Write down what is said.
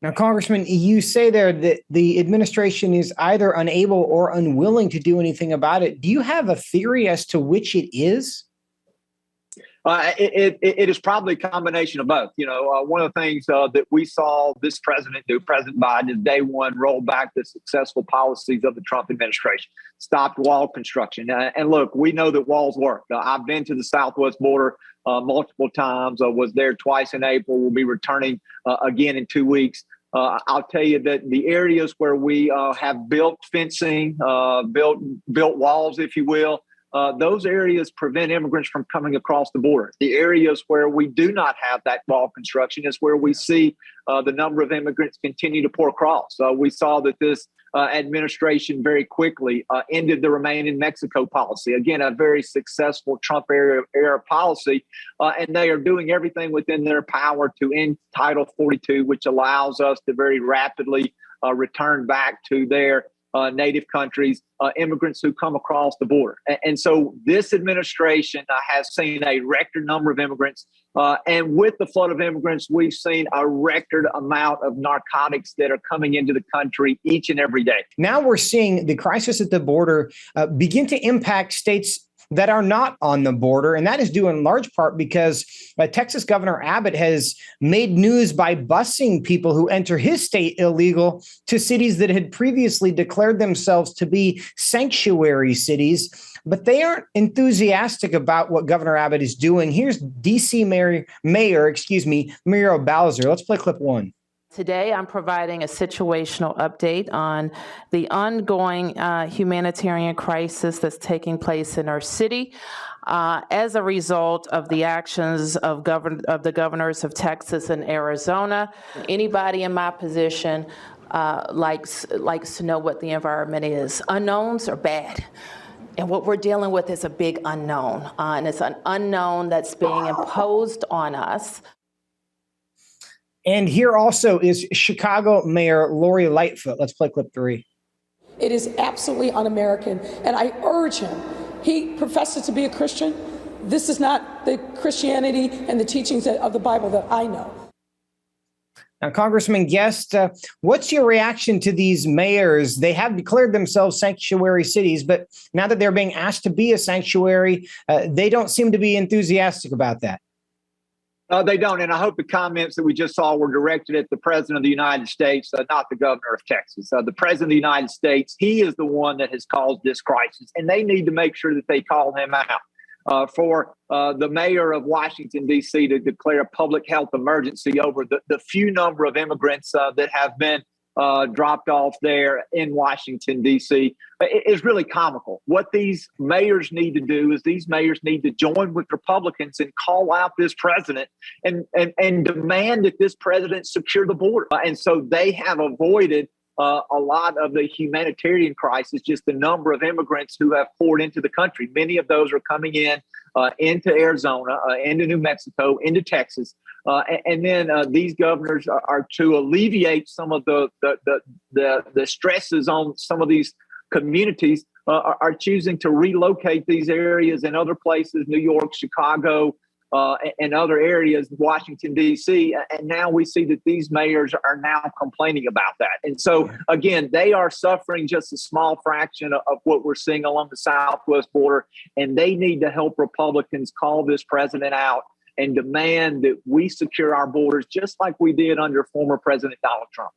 Now, Congressman, you say there that the administration is either unable or unwilling to do anything about it. Do you have a theory as to which it is? It is probably a combination of both. One of the things that we saw this president do, President Biden, is day one roll back the successful policies of the Trump administration, stopped wall construction. And look, we know that walls work. I've been to the southwest border multiple times. I was there twice in April. We'll be returning again in 2 weeks. I'll tell you that the areas where we have built fencing, built walls, if you will, those areas prevent immigrants from coming across the border. The areas where we do not have that wall construction is where we see the number of immigrants continue to pour across. We saw that this administration very quickly ended the Remain in Mexico policy. Again, a very successful Trump era policy. And they are doing everything within their power to end Title 42, which allows us to very rapidly return back to their native countries, immigrants who come across the border. And so this administration has seen a record number of immigrants. And with the flood of immigrants, we've seen a record amount of narcotics that are coming into the country each and every day. Now we're seeing the crisis at the border begin to impact states that are not on the border. And that is due in large part because Texas Governor Abbott has made news by busing people who enter his state illegal to cities that had previously declared themselves to be sanctuary cities. But they aren't enthusiastic about what Governor Abbott is doing. Here's D.C. Mayor Muriel Bowser. Let's play clip one. Today, I'm providing a situational update on the ongoing humanitarian crisis that's taking place in our city as a result of the actions of the governors of Texas and Arizona. Anybody in my position likes to know what the environment is. Unknowns are bad. And what we're dealing with is a big unknown. And it's an unknown that's being imposed on us. And here also is Chicago Mayor Lori Lightfoot. Let's play clip three. It is absolutely un-American. And I urge him, he professes to be a Christian. This is not the Christianity and the teachings of the Bible that I know. Now, Congressman Guest, what's your reaction to these mayors? They have declared themselves sanctuary cities, but now that they're being asked to be a sanctuary, they don't seem to be enthusiastic about that. They don't. And I hope the comments that we just saw were directed at the president of the United States, not the governor of Texas. The president of the United States, he is the one that has caused this crisis, and they need to make sure that they call him out. For the mayor of Washington, D.C. to declare a public health emergency over the few number of immigrants that have been dropped off there in Washington, D.C. is really comical. What these mayors need to do is these mayors need to join with Republicans and call out this president and demand that this president secure the border. And so they have avoided a lot of the humanitarian crisis, just the number of immigrants who have poured into the country. Many of those are coming in into Arizona, into New Mexico, into Texas. And then these governors are to alleviate some of the stresses on some of these communities, are choosing to relocate these areas in other places, New York, Chicago, and other areas, Washington, D.C. And now we see that these mayors are now complaining about that. And so, again, they are suffering just a small fraction of what we're seeing along the southwest border. And they need to help Republicans call this president out and demand that we secure our borders just like we did under former President Donald Trump.